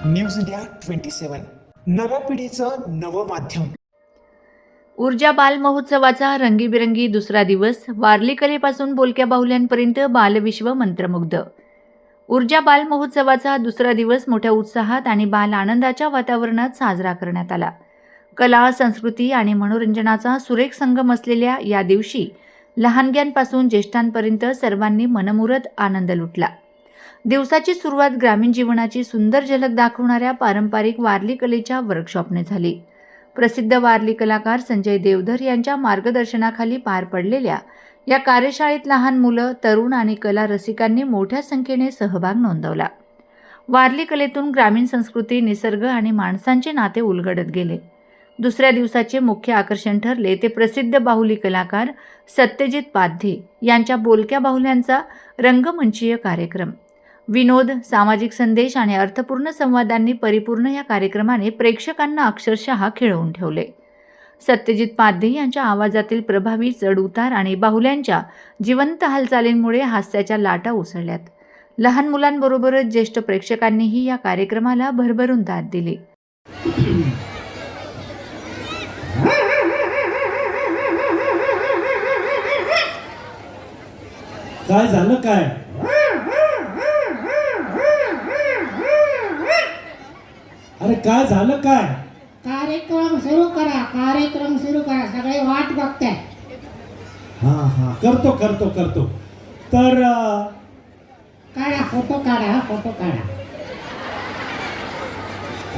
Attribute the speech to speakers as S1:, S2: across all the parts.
S1: News India 27 नव्या पिढीचं नवं माध्यम.
S2: ऊर्जा बाल महोत्सवाचा रंगीबिरंगी दुसरा दिवस. वारली कलेपासून बोलक्या बाहुल्यांपर्यंत बालविश्व मंत्रमुग्ध. ऊर्जा बाल महोत्सवाचा दुसरा दिवस मोठ्या उत्साहात आणि बाल आनंदाच्या वातावरणात साजरा करण्यात आला. कला, संस्कृती आणि मनोरंजनाचा सुरेख संगम असलेल्या या दिवशी लहानग्यांपासून ज्येष्ठांपर्यंत सर्वांनी मनमुरत आनंद लुटला. दिवसाची सुरुवात ग्रामीण जीवनाची सुंदर झलक दाखवणाऱ्या पारंपरिक वारली कलेच्या वर्कशॉपने झाली. प्रसिद्ध वारली कलाकार संजय देवधर यांच्या मार्गदर्शनाखाली पार पडलेल्या या कार्यशाळेत लहान मुलं, तरुण आणि कला रसिकांनी मोठ्या संख्येने सहभाग नोंदवला. वारली कलेतून ग्रामीण संस्कृती, निसर्ग आणि माणसांचे नाते उलगडत गेले. दुसऱ्या दिवसाचे मुख्य आकर्षण ठरले ते प्रसिद्ध बाहुली कलाकार सत्यजित पाध्ये यांच्या बोलक्या बाहुल्यांचा रंगमंचीय कार्यक्रम. विनोद, सामाजिक संदेश आणि अर्थपूर्ण संवादांनी परिपूर्ण या कार्यक्रमाने प्रेक्षकांना अक्षरशः खिळवून ठेवले. सत्यजित पाध्ये यांच्या आवाजातील प्रभावी चढ-उतार आणि बाहुल्यांच्या जिवंत हालचालींमुळे हास्याच्या लाटा उसळल्यात. लहान मुलांबरोबरच ज्येष्ठ प्रेक्षकांनीही या कार्यक्रमाला भरभरून दाद दिली.
S3: काय झालं काय? अरे काय झालं काय?
S4: कार्यक्रम सुरू करा, कार्यक्रम सुरू करा. सगळे वाट बघताय.
S3: हा करतो करतो करतो. तर
S4: काढा फोटो, काढा फोटो, काढा.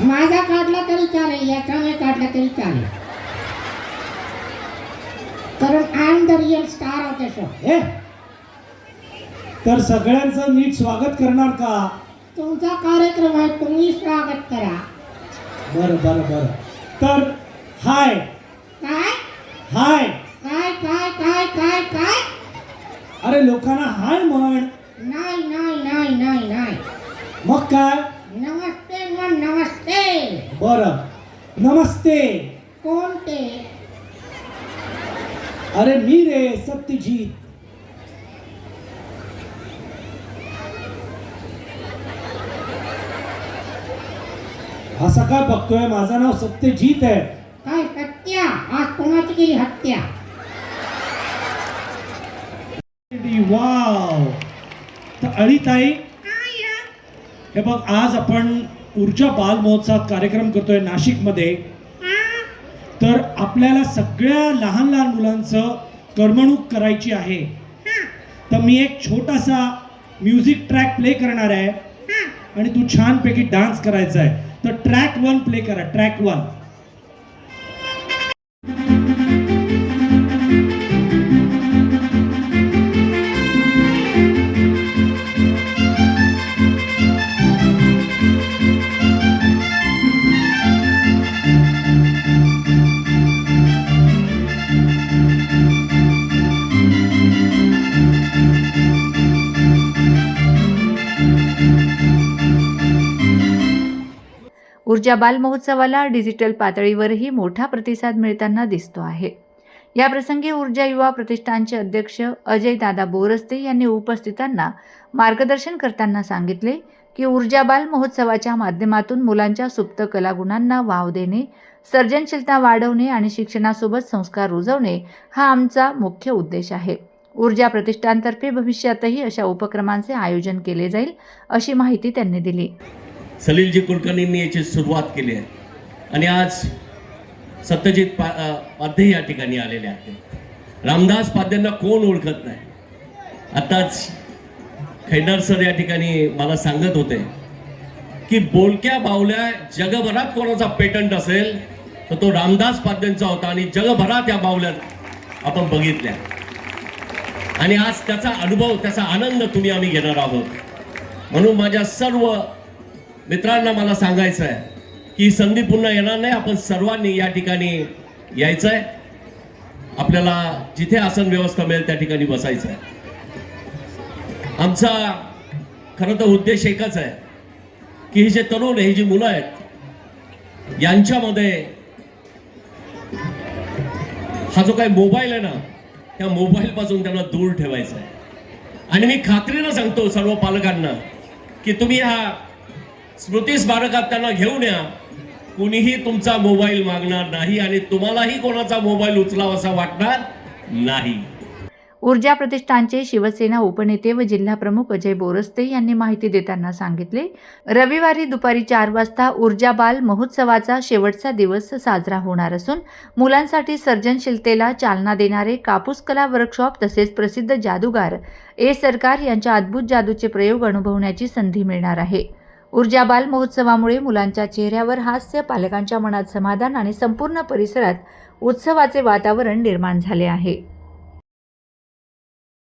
S4: माझा काढला तरी चालेल, याचा नाही काढला तरी चालेल, कारण I am the real star of the show.
S3: ए तर सगळ्यांचं नीट स्वागत करणार का?
S4: तुमचा कार्यक्रम आहे, तुम्ही स्वागत करा.
S3: बरं बरं बरं. तर हाय
S4: काय
S3: हाय.
S4: काय काय काय काय काय?
S3: अरे लोकांना हाय म्हण.
S4: नाही नाही नाही नाही नाही.
S3: मग काय?
S4: नमस्ते म्हण, नमस्ते.
S3: बरं, नमस्ते.
S4: कोण ते?
S3: अरे मी रे, सत्यजित. असं काय बघतोय? माझं नाव सत्यजित आहे.
S4: काय हत्या? आज कोणाची केली हत्या?
S3: वाव. तर अळीताई, हे बघ, आज आपण ऊर्जा बाल महोत्सवात कार्यक्रम करतोय नाशिकमध्ये. तर आपल्याला सगळ्या लहान लहान मुलांचं करमणूक करायची आहे. तर मी एक छोटासा म्युझिक ट्रॅक प्ले करणार आहे आणि तू छानपैकी डान्स करायचा आहे. तर ट्रॅक 1 प्ले करा. ट्रॅक 1.
S2: ऊर्जा बाल महोत्सवाला डिजिटल पातळीवरही मोठा प्रतिसाद मिळताना दिसतो आहे. याप्रसंगी ऊर्जा युवा प्रतिष्ठानचे अध्यक्ष अजय दादा बोरस्ते यांनी उपस्थितांना मार्गदर्शन करताना सांगितले की ऊर्जा बाल महोत्सवाच्या माध्यमातून मुलांच्या सुप्त कलागुणांना वाव देणे, सर्जनशीलता वाढवणे आणि शिक्षणासोबत संस्कार रुजवणे हा आमचा मुख्य उद्देश आहे. ऊर्जा प्रतिष्ठानतर्फे भविष्यातही अशा उपक्रमांचे आयोजन केले जाईल, अशी माहिती त्यांनी दिली.
S5: सलीलजी कुलकर्णींनी याची सुरुवात केली आहे आणि आज सत्यजित पाध्ये या ठिकाणी आलेले आहेत. रामदास पाध्यांना कोण ओळखत नाही? आताच खैदर सर या ठिकाणी मला सांगत होते की बोलक्या बाहुल्या जगभरात कोणाचा पेटंट असेल तर तो रामदास पाध्यांचा होता आणि जगभरात या बाहुल्या आपण बघितल्या आणि आज त्याचा अनुभव, त्याचा आनंद तुम्ही आम्ही घेणार आहोत. म्हणून माझ्या सर्व मित्रांना मला सांगायचं आहे की ही संधी पुन्हा येणार नाही. आपण सर्वांनी या ठिकाणी यायचं आहे. आपल्याला जिथे आसन व्यवस्था मिळेल त्या ठिकाणी बसायचं आहे. आमचा खरं तर उद्देश एकच आहे की ही जे तरुण, ही जी मुलं आहेत यांच्यामध्ये हा जो काही मोबाईल आहे ना, त्या मोबाईलपासून त्यांना दूर ठेवायचा आहे. आणि मी खात्रीनं सांगतो सर्व पालकांना की तुम्ही हा स्मृती स्मारकात त्यांना घेऊन या. कुणीही तुमचा मोबाईल मागणार नाही आणि तुम्हालाही कोणाचा मोबाईल उचलावासा वाटणार नाही.
S2: ऊर्जा प्रतिष्ठानचे शिवसेना उपनेते व जिल्हाप्रमुख अजय बोरस्ते यांनी माहिती देताना सांगितले, रविवारी दुपारी 4 वाजता ऊर्जा बाल महोत्सवाचा शेवटचा दिवस साजरा होणार असून मुलांसाठी सर्जनशीलतेला चालना देणारे कापूस कला वर्कशॉप तसेच प्रसिद्ध जादूगार ए सरकार यांच्या अद्भुत जादूचे प्रयोग अनुभवण्याची संधी मिळणार आहे. ऊर्जा बाल महोत्सवामुळे मुलांच्या चेहऱ्यावर हास्य, पालकांच्या मनात समाधान आणि संपूर्ण परिसरात उत्सवाचे वातावरण निर्माण झाले आहे.